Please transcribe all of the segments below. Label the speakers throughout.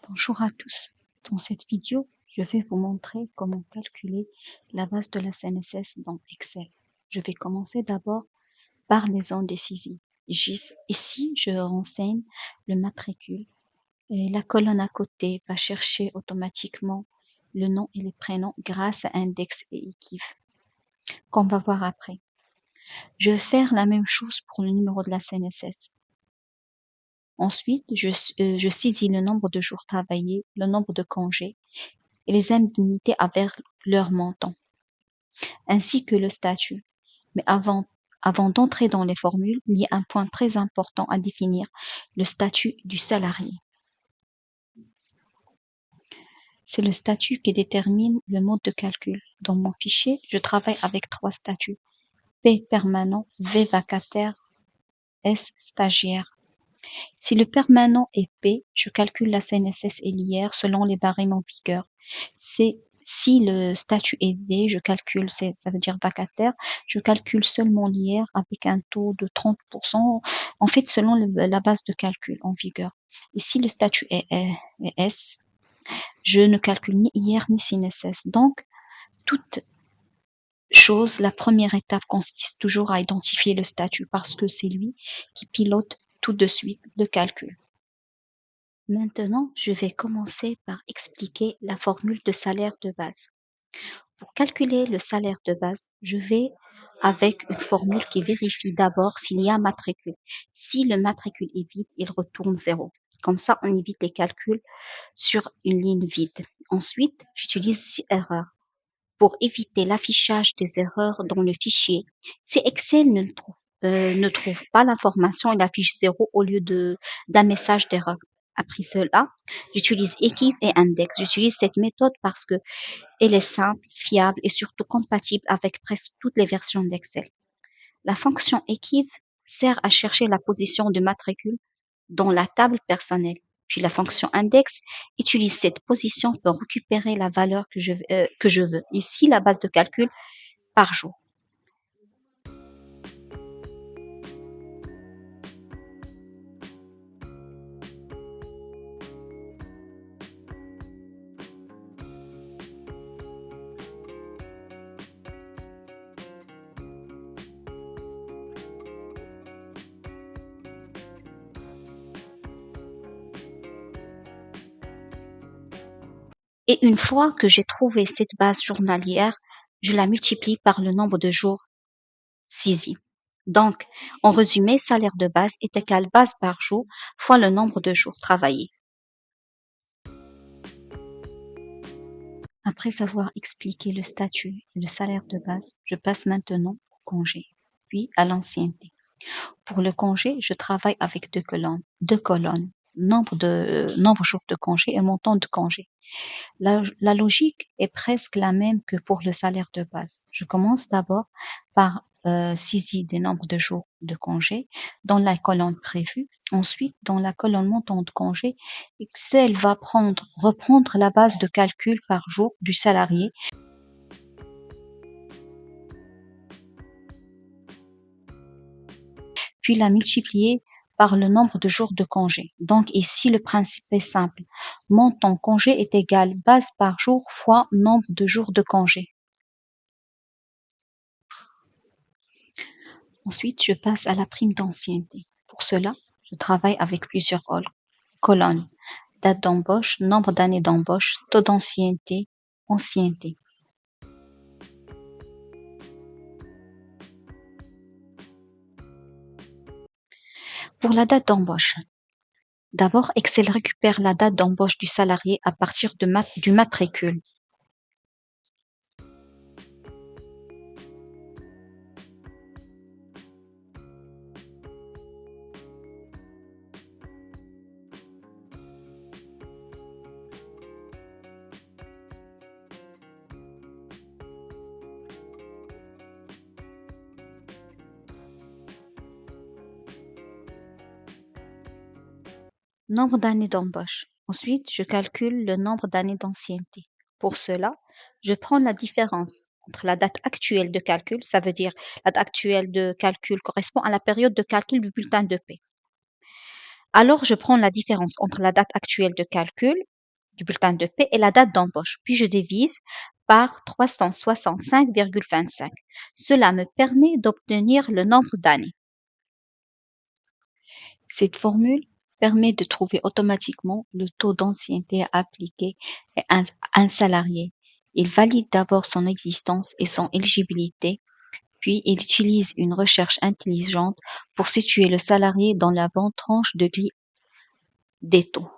Speaker 1: Bonjour à tous. Dans cette vidéo, je vais vous montrer comment calculer la base de la CNSS dans Excel. Je vais commencer d'abord par les zones décisives. Ici, je renseigne le matricule et la colonne à côté va chercher automatiquement le nom et les prénoms grâce à index et équiv qu'on va voir après. Je vais faire la même chose pour le numéro de la CNSS. Ensuite, je saisis le nombre de jours travaillés, le nombre de congés et les indemnités avec leur montant, ainsi que le statut. Mais avant d'entrer dans les formules, il y a un point très important à définir, le statut du salarié. C'est le statut qui détermine le mode de calcul. Dans mon fichier, je travaille avec 3 statuts, P permanent, V vacataire, S stagiaire. Si le permanent est P, je calcule la CNSS et l'IR selon les barèmes en vigueur. Si le statut est V, je calcule, ça veut dire vacataire, je calcule seulement l'IR avec un taux de 30%, en fait selon la base de calcul en vigueur. Et si le statut est S, je ne calcule ni IR ni CNSS. Donc, toute chose, la première étape consiste toujours à identifier le statut parce que c'est lui qui pilote tout de suite le calcul. Maintenant, je vais commencer par expliquer la formule de salaire de base. Pour calculer le salaire de base, je vais avec une formule qui vérifie d'abord s'il y a un matricule. Si le matricule est vide, il retourne 0. Comme ça, on évite les calculs sur une ligne vide. Ensuite, j'utilise 6 erreurs pour éviter l'affichage des erreurs dans le fichier. Si Excel ne trouve pas l'information, il affiche 0 au lieu d'un message d'erreur. Après cela, j'utilise équiv et index. J'utilise cette méthode parce que elle est simple, fiable et surtout compatible avec presque toutes les versions d'Excel. La fonction équiv sert à chercher la position de matricule dans la table personnelle. Puis la fonction index utilise cette position pour récupérer la valeur que je veux. Ici, la base de calcul par jour. Et une fois que j'ai trouvé cette base journalière, je la multiplie par le nombre de jours saisis. Donc, en résumé, salaire de base est égal base par jour fois le nombre de jours travaillés. Après avoir expliqué le statut et le salaire de base, je passe maintenant au congé, puis à l'ancienneté. Pour le congé, je travaille avec deux colonnes, nombre jours de congé et montant de congé. La logique est presque la même que pour le salaire de base. Je commence d'abord par saisir des nombres de jours de congé dans la colonne prévue. Ensuite, dans la colonne montant de congé, Excel va reprendre la base de calcul par jour du salarié. Puis la multiplier par le nombre de jours de congé. Donc ici, le principe est simple. Montant congé est égal base par jour fois nombre de jours de congé. Ensuite, je passe à la prime d'ancienneté. Pour cela, je travaille avec plusieurs colonnes. Date d'embauche, nombre d'années d'embauche, taux d'ancienneté, ancienneté. Pour la date d'embauche, d'abord, Excel récupère la date d'embauche du salarié à partir du matricule. Nombre d'années d'embauche. Ensuite, je calcule le nombre d'années d'ancienneté. Pour cela, je prends la différence entre la date actuelle de calcul, ça veut dire la date actuelle de calcul correspond à la période de calcul du bulletin de paie. Alors, je prends la différence entre la date actuelle de calcul du bulletin de paie et la date d'embauche. Puis je divise par 365,25. Cela me permet d'obtenir le nombre d'années. Cette formule permet de trouver automatiquement le taux d'ancienneté à appliquer à un salarié. Il valide d'abord son existence et son éligibilité, puis il utilise une recherche intelligente pour situer le salarié dans la bonne tranche de grille des taux.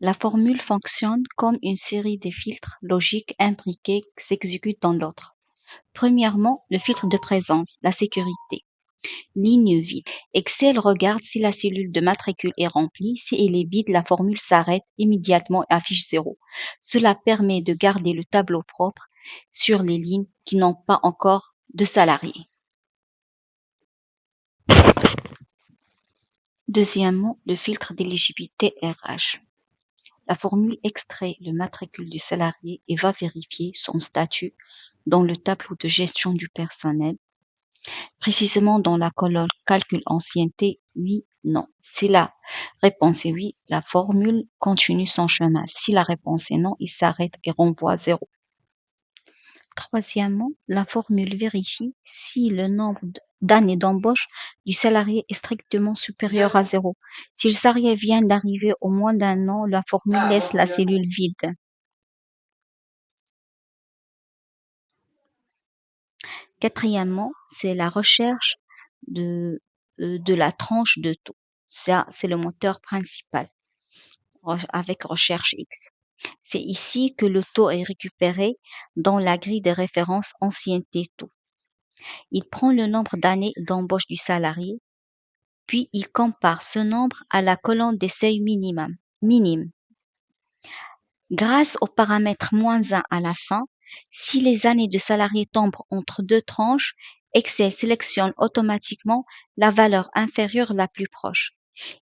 Speaker 1: La formule fonctionne comme une série de filtres logiques imbriqués qui s'exécutent dans l'autre. Premièrement, le filtre de présence, la sécurité. Ligne vide. Excel regarde si la cellule de matricule est remplie. Si elle est vide, la formule s'arrête immédiatement et affiche 0. Cela permet de garder le tableau propre sur les lignes qui n'ont pas encore de salariés. Deuxièmement, le filtre d'éligibilité RH. La formule extrait le matricule du salarié et va vérifier son statut dans le tableau de gestion du personnel, précisément dans la colonne calcul ancienneté, oui, non. Si la réponse est oui, la formule continue son chemin. Si la réponse est non, il s'arrête et renvoie 0. Troisièmement, la formule vérifie si le nombre d'années d'embauche du salarié est strictement supérieur à 0. Si le salarié vient d'arriver au moins d'un an, la formule laisse la cellule vide. Quatrièmement, c'est la recherche de la tranche de taux. Ça, c'est le moteur principal avec recherche X. C'est ici que le taux est récupéré dans la grille de référence ancienneté taux. Il prend le nombre d'années d'embauche du salarié, puis il compare ce nombre à la colonne des seuils minimes. Grâce au paramètre -1 à la fin, si les années de salarié tombent entre deux tranches, Excel sélectionne automatiquement la valeur inférieure la plus proche.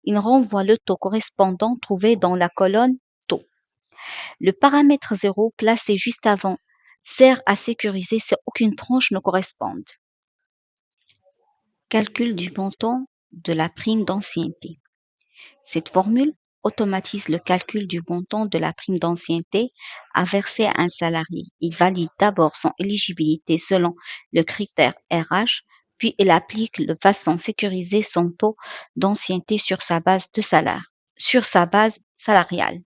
Speaker 1: Il renvoie le taux correspondant trouvé dans la colonne taux. Le paramètre 0 placé juste avant sert à sécuriser si aucune tranche ne corresponde. Calcul du montant de la prime d'ancienneté. Cette formule automatise le calcul du montant de la prime d'ancienneté à verser à un salarié. Il valide d'abord son éligibilité selon le critère RH, puis il applique de façon sécurisée son taux d'ancienneté sur sa base salariale.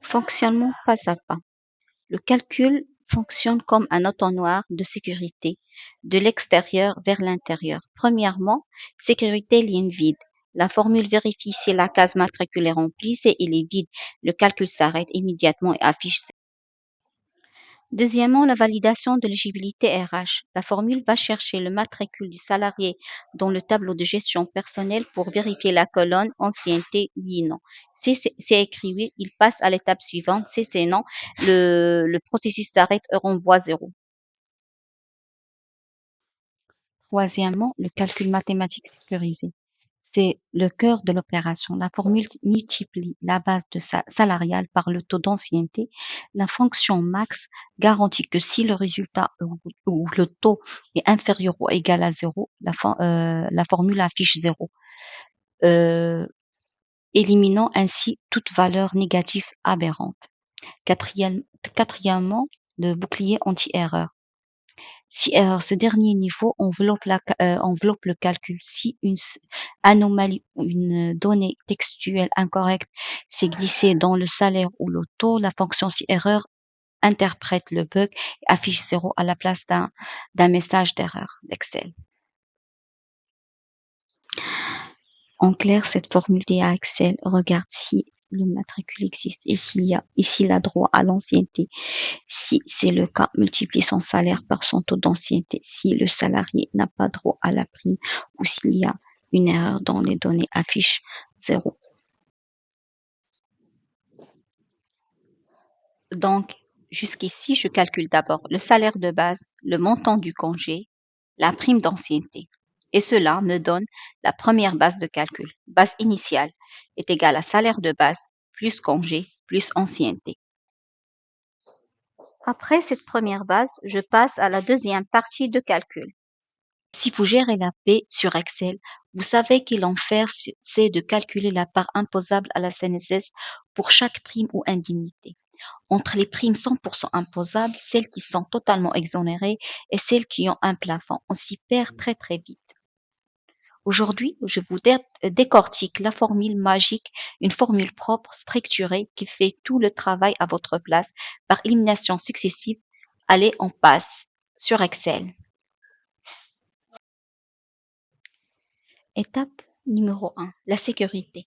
Speaker 1: Fonctionnement pas à pas. Le calcul fonctionne comme un entonnoir de sécurité de l'extérieur vers l'intérieur. Premièrement, sécurité ligne vide. La formule vérifie si la case matricule est remplie. Si elle est vide, le calcul s'arrête immédiatement et affiche. Deuxièmement, la validation de l'éligibilité RH. La formule va chercher le matricule du salarié dans le tableau de gestion personnelle pour vérifier la colonne ancienneté oui/non. Si c'est écrit oui, il passe à l'étape suivante. Si c'est non, le processus s'arrête et renvoie 0. Troisièmement, le calcul mathématique sécurisé. C'est le cœur de l'opération. La formule multiplie la base salariale par le taux d'ancienneté. La fonction max garantit que si le résultat ou le taux est inférieur ou égal à 0, la formule affiche 0, éliminant ainsi toute valeur négative aberrante. Quatrièmement, le bouclier anti-erreur. Si ce dernier niveau enveloppe le calcul. Si une anomalie ou une donnée textuelle incorrecte s'est glissée dans le salaire ou le taux, la fonction si erreur interprète le bug et affiche 0 à la place d'un message d'erreur d'Excel. En clair, cette formule dit à Excel, regarde si le matricule existe et s'il a droit à l'ancienneté. Si c'est le cas, multiplie son salaire par son taux d'ancienneté. Si le salarié n'a pas droit à la prime ou s'il y a une erreur dans les données, affiche 0. Donc, jusqu'ici, je calcule d'abord le salaire de base, le montant du congé, la prime d'ancienneté. Et cela me donne la première base de calcul. Base initiale est égale à salaire de base plus congé plus ancienneté. Après cette première base, je passe à la deuxième partie de calcul. Si vous gérez la paie sur Excel, vous savez qu'il en faire, c'est de calculer la part imposable à la CNSS pour chaque prime ou indemnité. Entre les primes 100% imposables, celles qui sont totalement exonérées et celles qui ont un plafond, on s'y perd très très vite. Aujourd'hui, je vous décortique la formule magique, une formule propre, structurée, qui fait tout le travail à votre place par élimination successive. Allez, on passe sur Excel. Étape numéro 1, la sécurité.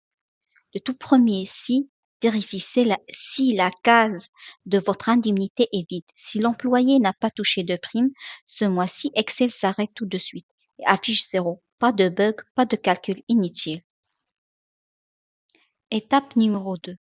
Speaker 1: Le tout premier, vérifiez si la case de votre indemnité est vide. Si l'employé n'a pas touché de prime, ce mois-ci, Excel s'arrête tout de suite et affiche 0. Pas de bug, pas de calcul inutile. Étape numéro 2.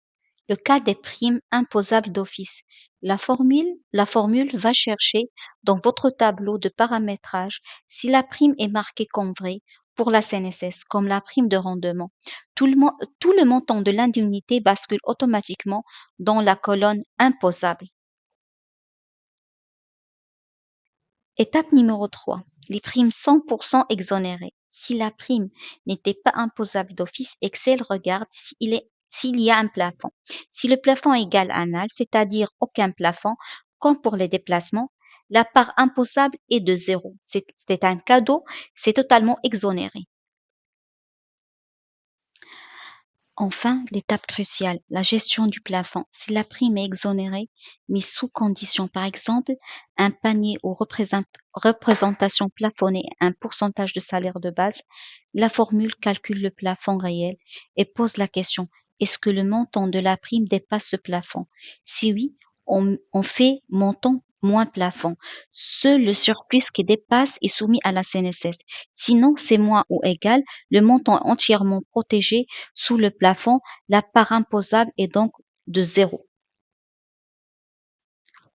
Speaker 1: Le cas des primes imposables d'office. La formule va chercher dans votre tableau de paramétrage si la prime est marquée comme vraie pour la CNSS, comme la prime de rendement. Tout le montant de l'indemnité bascule automatiquement dans la colonne imposable. Étape numéro 3. Les primes 100% exonérées. Si la prime n'était pas imposable d'office, Excel regarde s'il y a un plafond. Si le plafond est égal à null, c'est-à-dire aucun plafond, comme pour les déplacements, la part imposable est de 0. C'est un cadeau, c'est totalement exonéré. Enfin, l'étape cruciale, la gestion du plafond. Si la prime est exonérée, mais sous condition, par exemple, un panier ou représentation plafonnée, un pourcentage de salaire de base, la formule calcule le plafond réel et pose la question, est-ce que le montant de la prime dépasse ce plafond? Si oui, on fait montant moins plafond. Seul le surplus qui dépasse est soumis à la CNSS. Sinon, c'est moins ou égal, le montant est entièrement protégé sous le plafond, la part imposable est donc de 0.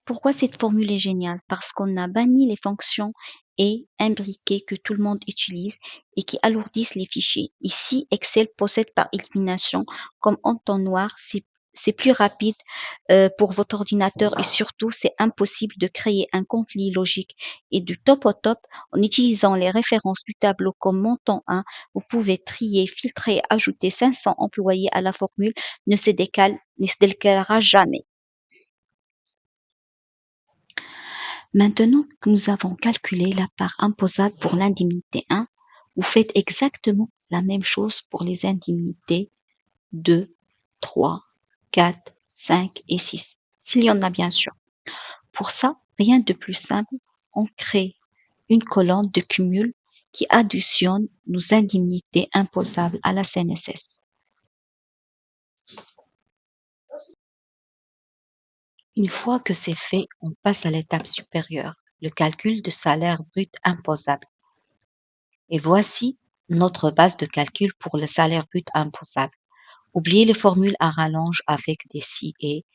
Speaker 1: Pourquoi cette formule est géniale? Parce qu'on a banni les fonctions et imbriquées que tout le monde utilise et qui alourdissent les fichiers. Ici, Excel possède par élimination, comme entonnoir, c'est plus rapide pour votre ordinateur et surtout, c'est impossible de créer un conflit logique. Et du top au top, en utilisant les références du tableau comme montant 1, vous pouvez trier, filtrer, ajouter 500 employés à la formule, ne se décalera jamais. Maintenant que nous avons calculé la part imposable pour l'indemnité 1, vous faites exactement la même chose pour les indemnités 2, 3, 4, 5 et 6, s'il y en a bien sûr. Pour ça, rien de plus simple, on crée une colonne de cumul qui additionne nos indemnités imposables à la CNSS. Une fois que c'est fait, on passe à l'étape supérieure, le calcul de salaire brut imposable. Et voici notre base de calcul pour le salaire brut imposable. Oubliez les formules à rallonge avec des si et.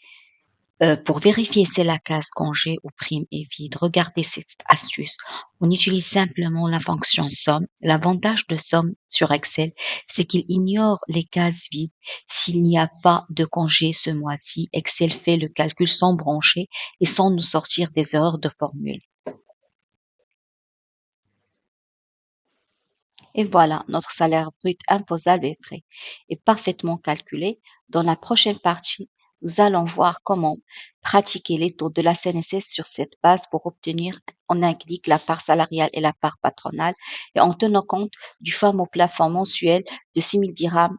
Speaker 1: Pour vérifier si la case congé ou prime est vide, regardez cette astuce. On utilise simplement la fonction somme. L'avantage de somme sur Excel, c'est qu'il ignore les cases vides. S'il n'y a pas de congé ce mois-ci, Excel fait le calcul sans brancher et sans nous sortir des erreurs de formule. Et voilà, notre salaire brut imposable est prêt et parfaitement calculé. Dans la prochaine partie, nous allons voir comment pratiquer les taux de la CNSS sur cette base pour obtenir en un clic la part salariale et la part patronale et en tenant compte du fameux plafond mensuel de 6 000 dirhams.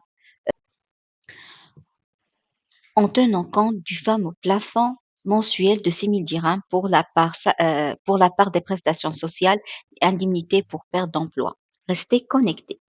Speaker 1: En tenant compte du fameux plafond mensuel de 6 000 dirhams pour la part des prestations sociales et indemnités pour perte d'emploi. Restez connectés.